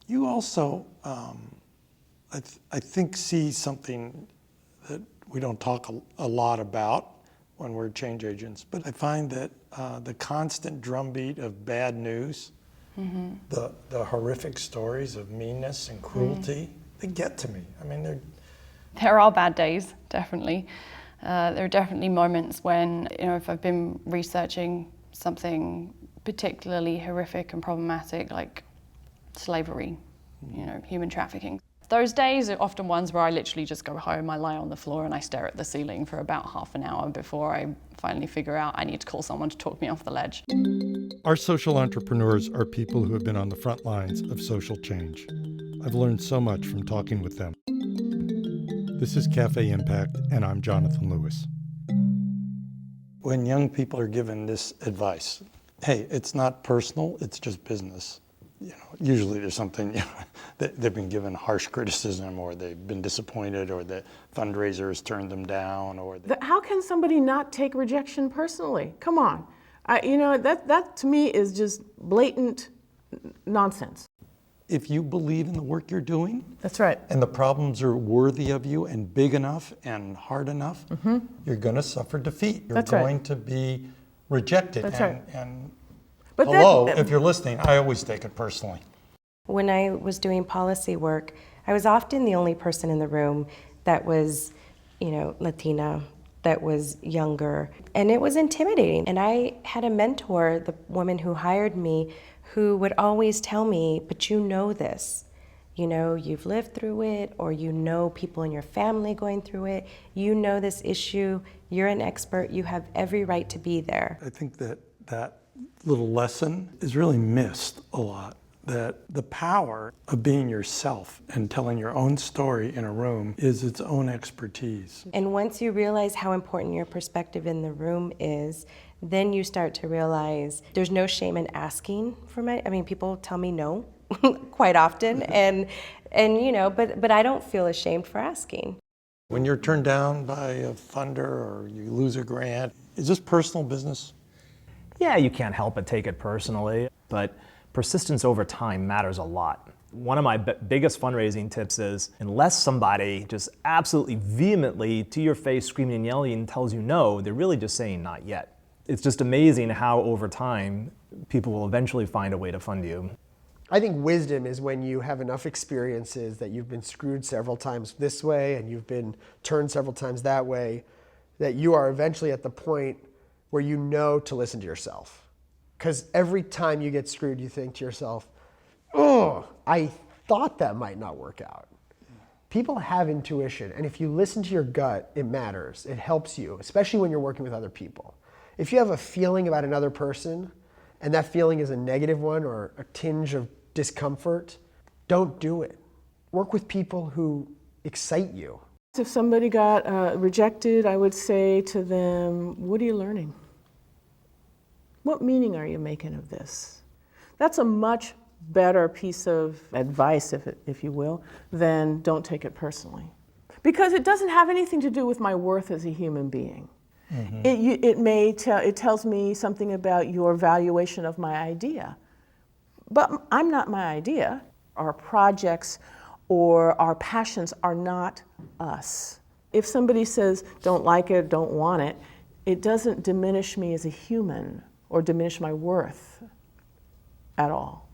You also, I think, see something that we don't talk a lot about when we're change agents, but I find that the constant drumbeat of bad news, the horrific stories of meanness and cruelty, they get to me. I mean, there are bad days, definitely. There are definitely moments when, if I've been researching something particularly horrific and problematic, like slavery, human trafficking. Those days are often ones where I literally just go home, I lie on the floor and I stare at the ceiling for about half an hour before I finally figure out I need to call someone to talk me off the ledge. Our social entrepreneurs are people who have been on the front lines of social change. I've learned so much from talking with them. This is Cafe Impact, and I'm Jonathan Lewis. When young people are given this advice, hey, it's not personal, it's just business. Usually there's something, that they've been given harsh criticism, or they've been disappointed, or the fundraisers turned them down, or how can somebody not take rejection personally? Come on, that to me is just blatant nonsense. If you believe in the work you're doing, that's right, and the problems are worthy of you and big enough and hard enough, you're going to suffer defeat. You're going to be rejected. That's right. But hello, if you're listening, I always take it personally. When I was doing policy work, I was often the only person in the room that was, Latina, that was younger, and it was intimidating. And I had a mentor, the woman who hired me, who would always tell me, but you know this. You've lived through it, or people in your family going through it. You know this issue, you're an expert, you have every right to be there. I think that little lesson is really missed a lot, that the power of being yourself and telling your own story in a room is its own expertise. And once you realize how important your perspective in the room is, then you start to realize there's no shame in asking for people tell me no quite often, but I don't feel ashamed for asking. When you're turned down by a funder or you lose a grant, is this personal business? Yeah, you can't help but take it personally, but persistence over time matters a lot. One of my biggest fundraising tips is, unless somebody just absolutely vehemently to your face screaming and yelling tells you no, they're really just saying not yet. It's just amazing how over time people will eventually find a way to fund you. I think wisdom is when you have enough experiences that you've been screwed several times this way and you've been turned several times that way, that you are eventually at the point where you know to listen to yourself. Because every time you get screwed, you think to yourself, oh, I thought that might not work out. People have intuition, and if you listen to your gut, it matters. It helps you, especially when you're working with other people. If you have a feeling about another person, and that feeling is a negative one or a tinge of discomfort, don't do it. Work with people who excite you. If somebody got rejected, I would say to them, what are you learning? What meaning are you making of this? That's a much better piece of advice, if you will, than don't take it personally. Because it doesn't have anything to do with my worth as a human being. It tells me something about your valuation of my idea. But I'm not my idea. Our projects or our passions are not us. If somebody says, don't like it, don't want it, it doesn't diminish me as a human or diminish my worth at all.